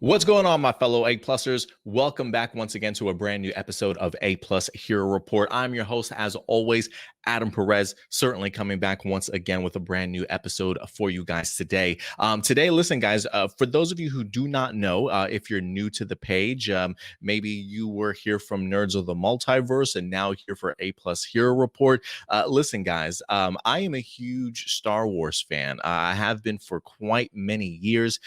What's going on, my fellow A-Plusers? Welcome back once again to a brand new episode of A-Plus Hero Report. I'm your host, as always, Adam Perez, certainly coming back once again with a brand new episode for you guys today. Listen, guys, for those of you who do not know, if you're new to the page, maybe you were here from Nerds of the Multiverse and now here for A-Plus Hero Report. Listen, guys, I am a huge Star Wars fan. I have been for quite many years.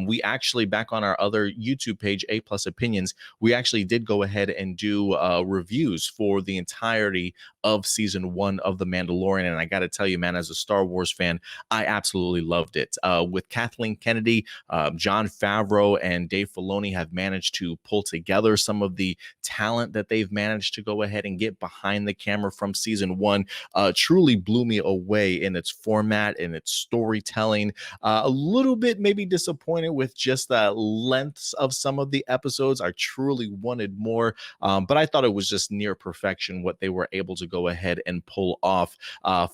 We actually, back on our other YouTube page, A-Plus Opinions, we actually did go ahead and do reviews for the entirety of season 1 of The Mandalorian. And I got to tell you, man, as a Star Wars fan, I absolutely loved it. With Kathleen Kennedy, Jon Favreau, and Dave Filoni have managed to pull together some of the talent that they've managed to go ahead and get behind the camera from season 1. Truly blew me away in its format and its storytelling. A little bit maybe disappointed with just the lengths of some of the episodes. I truly wanted more, but I thought it was just near perfection what they were able to go ahead and pull off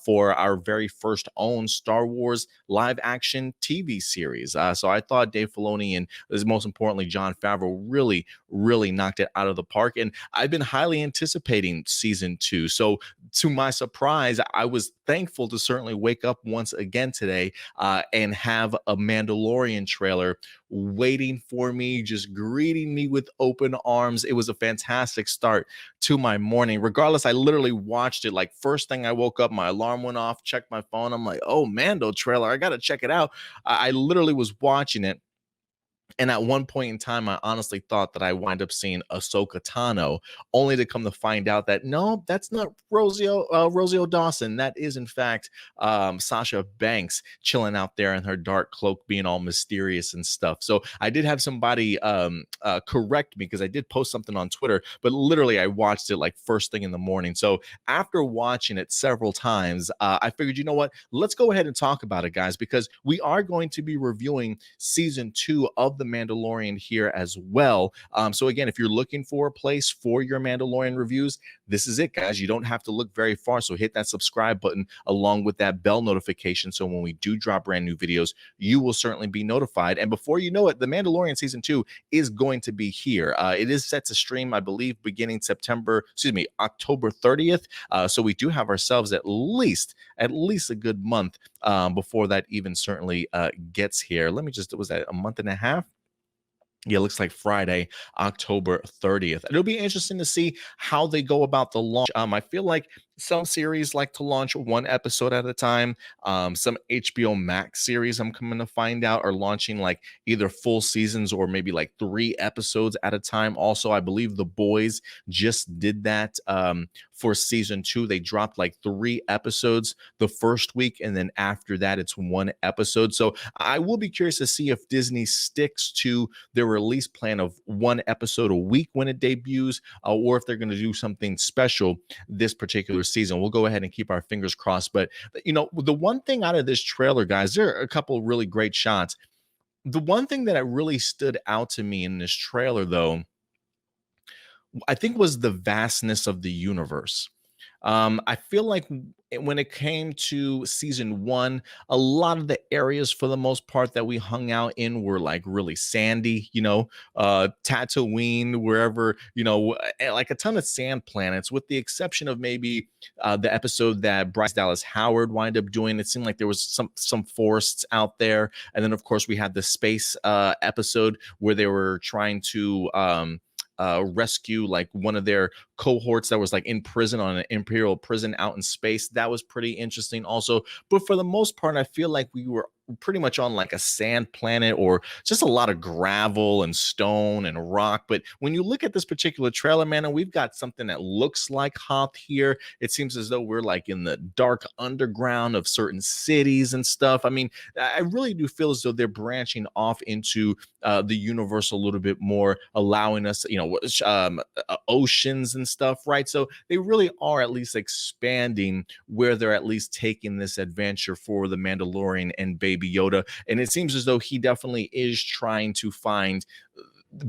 for our very first own Star Wars live action TV series. So I thought Dave Filoni and, most importantly, Jon Favreau really knocked it out of the park. And I've been highly anticipating season 2. So to my surprise, I was thankful to certainly wake up once again today and have a Mandalorian trailer waiting for me, just greeting me with open arms. It was a fantastic start to my morning. Regardless, I literally watched it like first thing I woke up, my alarm went off, checked my phone. I'm like, oh, Mando trailer, I got to check it out. I literally was watching it. And at one point in time, I honestly thought that I wind up seeing Ahsoka Tano, only to come to find out that no, that's not Rosario Dawson. That is, in fact, Sasha Banks chilling out there in her dark cloak, being all mysterious and stuff. So I did have somebody correct me because I did post something on Twitter, but literally I watched it like first thing in the morning. So after watching it several times, I figured, you know what? Let's go ahead and talk about it, guys, because we are going to be reviewing season 2 of The Mandalorian here as well. So again, if you're looking for a place for your Mandalorian reviews, this is it, guys. You don't have to look very far. So hit that subscribe button along with that bell notification. So when we do drop brand new videos, you will certainly be notified. And before you know it, The Mandalorian season 2 is going to be here. It is set to stream, I believe, beginning October 30th. So we do have ourselves at least a good month before that even certainly gets here. Was that a month and a half? Yeah, it looks like Friday, October 30th. It'll be interesting to see how they go about the launch. I feel like some series like to launch one episode at a time. Some HBO Max series, I'm coming to find out, are launching like either full seasons or maybe like 3 episodes at a time. Also, I believe The Boys just did that for season 2. They dropped like 3 episodes the first week, and then after that, it's 1 episode. So I will be curious to see if Disney sticks to their release plan of 1 episode a week when it debuts, or if they're going to do something special this particular season. We'll go ahead and keep our fingers crossed. But, you know, the one thing out of this trailer, guys, there are a couple really great shots. The one thing that really stood out to me in this trailer, though, I think was the vastness of the universe. I feel like when it came to season 1, a lot of the areas for the most part that we hung out in were like really sandy, Tatooine, wherever, like a ton of sand planets, with the exception of maybe the episode that Bryce Dallas Howard wind up doing. It seemed like there was some forests out there. And then, of course, we had the space episode where they were trying to rescue like one of their cohorts that was like in prison on an Imperial prison out in space. That was pretty interesting also. But for the most part, I feel like we were pretty much on like a sand planet, or just a lot of gravel and stone and rock. But when you look at this particular trailer, man, and we've got something that looks like Hoth here. It seems as though we're like in the dark underground of certain cities and stuff. I mean, I really do feel as though they're branching off into the universe a little bit more, allowing us, oceans and stuff, right? So they really are at least expanding where they're at least taking this adventure for the Mandalorian and Baby Yoda. And it seems as though he definitely is trying to find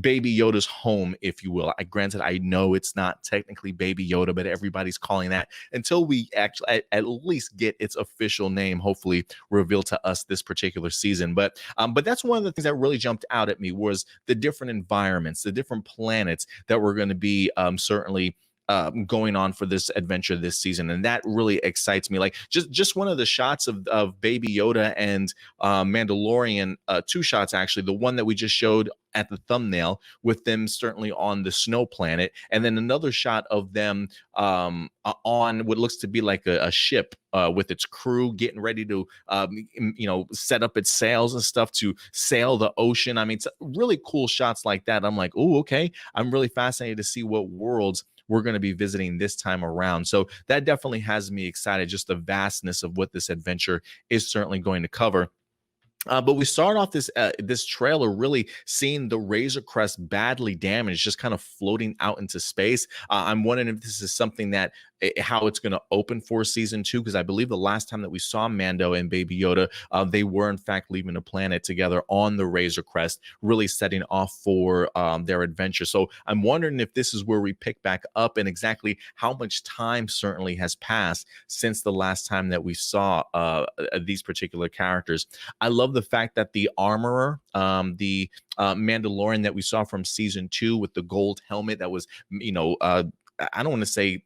Baby Yoda's home, if you will. Granted, I know it's not technically Baby Yoda, but everybody's calling that until we actually at least get its official name, hopefully revealed to us this particular season. But that's one of the things that really jumped out at me was the different environments, the different planets that we're going to be certainly going on for this adventure this season, and that really excites me. Like just one of the shots of Baby Yoda and Mandalorian, two shots actually. The one that we just showed at the thumbnail with them certainly on the snow planet, and then another shot of them on what looks to be like a ship with its crew getting ready to set up its sails and stuff to sail the ocean. I mean, it's really cool shots like that. I'm like, oh, okay. I'm really fascinated to see what worlds we're going to be visiting this time around. So that definitely has me excited, just the vastness of what this adventure is certainly going to cover. But we start off this trailer really seeing the Razor Crest badly damaged, just kind of floating out into space. I'm wondering if this is something that how it's going to open for season 2, because I believe the last time that we saw Mando and Baby Yoda, they were in fact leaving the planet together on the Razor Crest, really setting off for their adventure. So I'm wondering if this is where we pick back up and exactly how much time certainly has passed since the last time that we saw these particular characters. I love the fact that the armorer, the Mandalorian that we saw from season 2 with the gold helmet that was, I don't want to say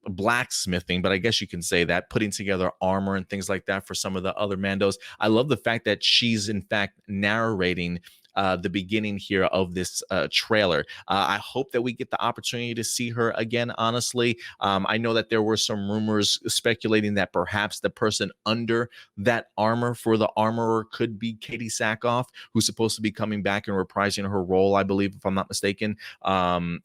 blacksmithing, but I guess you can say that, putting together armor and things like that for some of the other Mandos. I love the fact that she's in fact narrating the beginning here of this trailer. I hope that we get the opportunity to see her again, honestly. I know that there were some rumors speculating that perhaps the person under that armor for the armorer could be Katie Sackhoff, who's supposed to be coming back and reprising her role, I believe, if I'm not mistaken.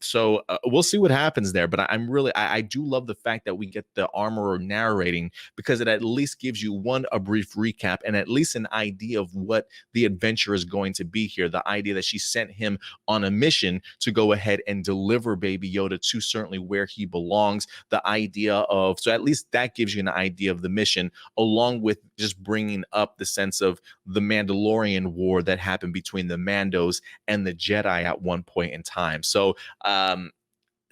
So we'll see what happens there. But I do love the fact that we get the armorer narrating, because it at least gives you a brief recap and at least an idea of what the adventure is going to be here. The idea that she sent him on a mission to go ahead and deliver Baby Yoda to certainly where he belongs. The idea of, so at least that gives you an idea of the mission, along with just bringing up the sense of the Mandalorian war that happened between the Mandos and the Jedi at one point in time. So,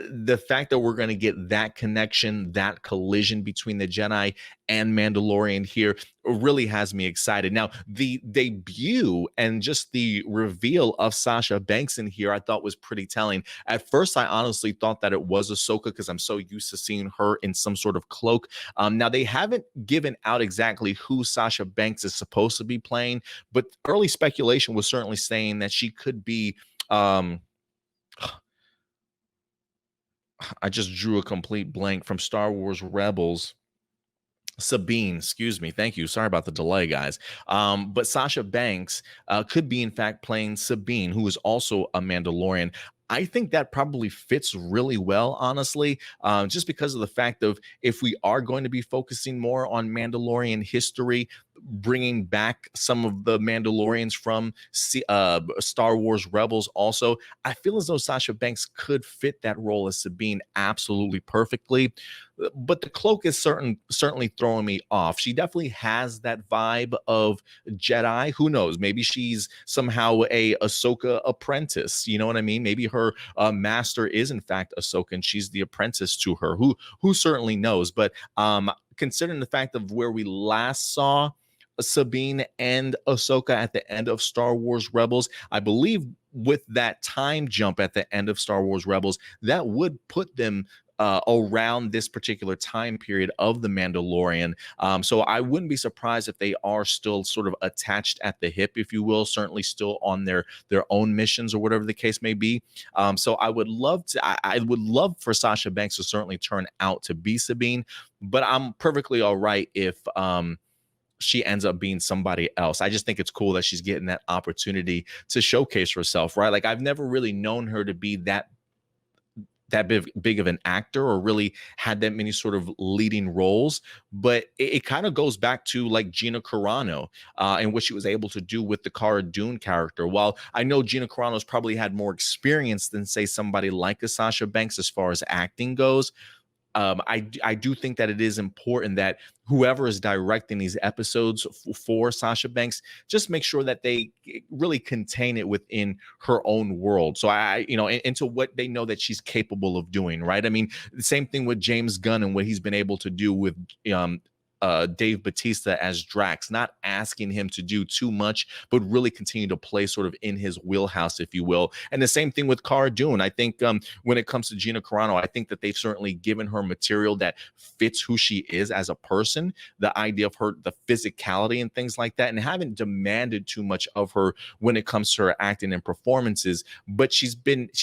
the fact that we're going to get that connection, that collision between the Jedi and Mandalorian here really has me excited. Now, the debut and just the reveal of Sasha Banks in here, I thought was pretty telling. At first, I honestly thought that it was Ahsoka, because I'm so used to seeing her in some sort of cloak. Now, they haven't given out exactly who Sasha Banks is supposed to be playing, but early speculation was certainly saying that she could be I just drew a complete blank from Star Wars Rebels. Sabine, excuse me. Thank you. Sorry about the delay, guys. But Sasha Banks could be, in fact, playing Sabine, who is also a Mandalorian. I think that probably fits really well, honestly, just because of the fact of, if we are going to be focusing more on Mandalorian history, bringing back some of the Mandalorians from Star Wars Rebels also, I feel as though Sasha Banks could fit that role as Sabine absolutely perfectly. But the cloak is certainly throwing me off. She definitely has that vibe of Jedi. Who knows? Maybe she's somehow a Ahsoka apprentice. You know what I mean? Maybe her master is in fact Ahsoka, and she's the apprentice to her. Who certainly knows? But considering the fact of where we last saw Sabine and Ahsoka at the end of Star Wars Rebels, I believe with that time jump at the end of Star Wars Rebels, that would put them around this particular time period of the Mandalorian. So I wouldn't be surprised if they are still sort of attached at the hip, if you will, certainly still on their own missions or whatever the case may be. So I would love for Sasha Banks to certainly turn out to be Sabine, but I'm perfectly all right if she ends up being somebody else. I just think it's cool that she's getting that opportunity to showcase herself, right? Like, I've never really known her to be that big of an actor, or really had that many sort of leading roles. But it kind of goes back to like Gina Carano and what she was able to do with the Cara Dune character. While I know Gina Carano's probably had more experience than, say, somebody like a Sasha Banks as far as acting goes, I do think that it is important that whoever is directing these episodes for Sasha Banks just make sure that they really contain it within her own world. So into what they know that she's capable of doing, right? I mean, the same thing with James Gunn and what he's been able to do with Dave Bautista as Drax, not asking him to do too much, but really continue to play sort of in his wheelhouse, if you will. And the same thing with Cara Dune. I think when it comes to Gina Carano, I think that they've certainly given her material that fits who she is as a person, the idea of her, the physicality and things like that, and haven't demanded too much of her when it comes to her acting and performances. But she's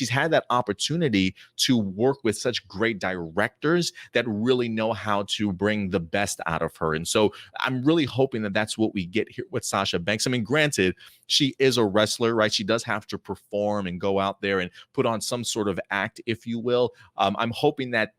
had that opportunity to work with such great directors that really know how to bring the best out of her. And so I'm really hoping that that's what we get here with Sasha Banks. I mean, granted, she is a wrestler, right? She does have to perform and go out there and put on some sort of act, if you will. I'm hoping that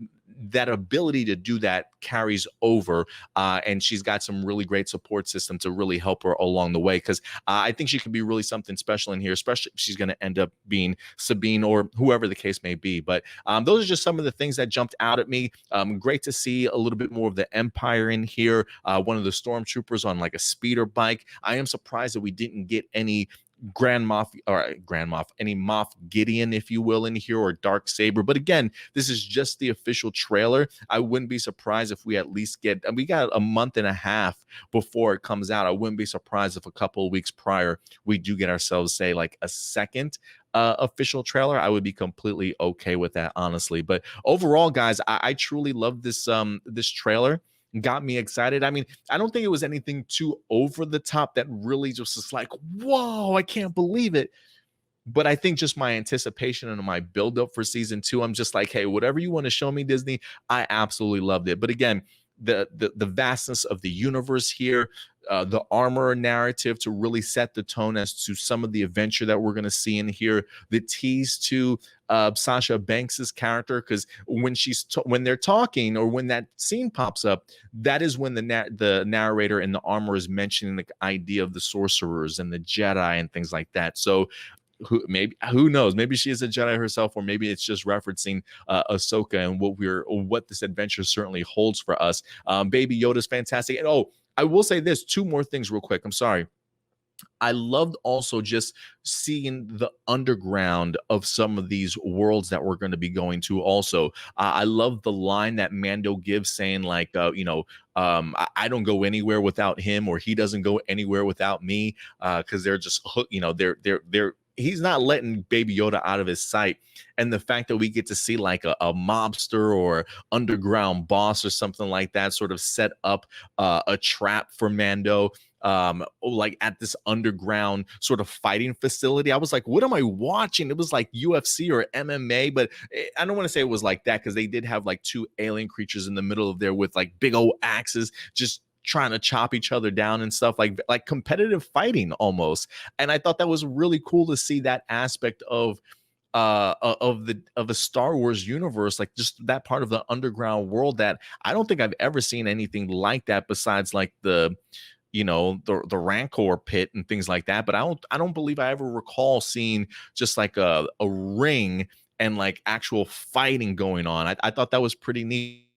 that ability to do that carries over, and she's got some really great support system to really help her along the way, because I think she could be really something special in here, especially if she's going to end up being Sabine or whoever the case may be. But those are just some of the things that jumped out at me. Great to see a little bit more of the Empire in here. One of the stormtroopers on like a speeder bike. I am surprised that we didn't get any any Moff Gideon, if you will, in here, or Dark Saber. But again, this is just the official trailer. I wouldn't be surprised if we at least get, and we got a month and a half before it comes out. I wouldn't be surprised if a couple of weeks prior we do get ourselves, say, like a second official trailer. I would be completely okay with that, honestly. But overall, guys, I truly love this this trailer. Got me excited. I mean, I don't think it was anything too over the top that really just is like, whoa, I can't believe it. But I think just my anticipation and my buildup for season 2, I'm just like, hey, whatever you want to show me, Disney, I absolutely loved it. But again, the vastness of the universe here, the armor narrative to really set the tone as to some of the adventure that we're going to see in here, the tease to Sasha Banks's character, because when they're talking or when that scene pops up, that is when the narrator and the armor is mentioning the idea of the sorcerers and the Jedi and things like that. So who knows? Maybe she is a Jedi herself, or maybe it's just referencing Ahsoka and what this adventure certainly holds for us. Baby Yoda's fantastic. And I will say this, 2 more things real quick. I'm sorry. I loved also just seeing the underground of some of these worlds that we're going to be going to also. I love the line that Mando gives saying like, I don't go anywhere without him, or he doesn't go anywhere without me, because they're just, they're he's not letting Baby Yoda out of his sight. And the fact that we get to see like a mobster or underground boss or something like that sort of set up a trap for Mando, like at this underground sort of fighting facility. I was like, what am I watching? It was like UFC or MMA, but I don't want to say it was like that, because they did have like 2 alien creatures in the middle of there with like big old axes just trying to chop each other down and stuff, like competitive fighting almost. And I thought that was really cool to see that aspect of a Star Wars universe, like just that part of the underground world that I don't think I've ever seen anything like that besides like the Rancor pit and things like that. But I don't believe I ever recall seeing just like a ring and like actual fighting going on. I thought that was pretty neat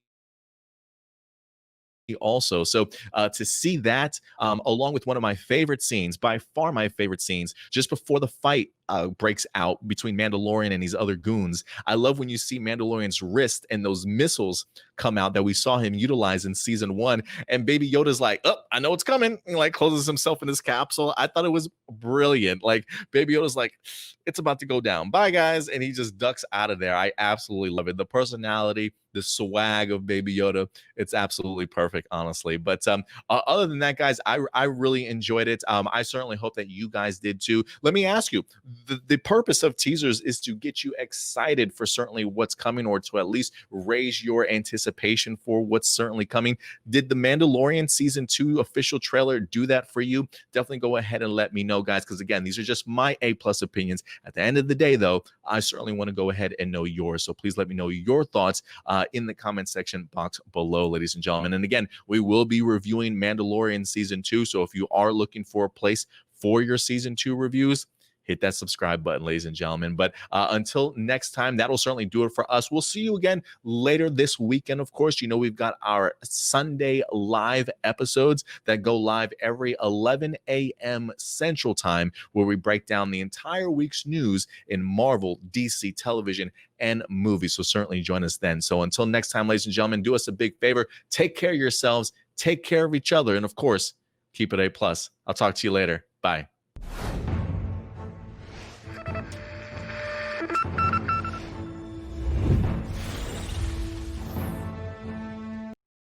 also. So to see that, along with one of my favorite scenes, by far my favorite scenes, just before the fight breaks out between Mandalorian and these other goons. I love when you see Mandalorian's wrist and those missiles come out that we saw him utilize in season 1, and Baby Yoda's like, oh, I know it's coming, and like closes himself in his capsule. I thought it was brilliant. Like Baby Yoda's like, it's about to go down, bye guys, and he just ducks out of there. I absolutely love it. The personality, the swag of Baby Yoda, it's absolutely perfect, honestly. But other than that, guys, I really enjoyed it. I certainly hope that you guys did too. Let me ask you, the purpose of teasers is to get you excited for certainly what's coming, or to at least raise your anticipation for what's certainly coming. Did the Mandalorian season 2 official trailer do that for you? Definitely go ahead and let me know, guys, because again, these are just my A+ opinions. At the end of the day, though, I certainly want to go ahead and know yours. So please let me know your thoughts in the comment section box below, ladies and gentlemen. And again, we will be reviewing Mandalorian season 2. So if you are looking for a place for your season 2 reviews, hit that subscribe button, ladies and gentlemen. But until next time, that'll certainly do it for us. We'll see you again later this weekend. Of course, you know, we've got our Sunday live episodes that go live every 11 a.m. Central Time, where we break down the entire week's news in Marvel, DC, television, and movies. So certainly join us then. So until next time, ladies and gentlemen, do us a big favor. Take care of yourselves, take care of each other, and of course, keep it A+. I'll talk to you later. Bye.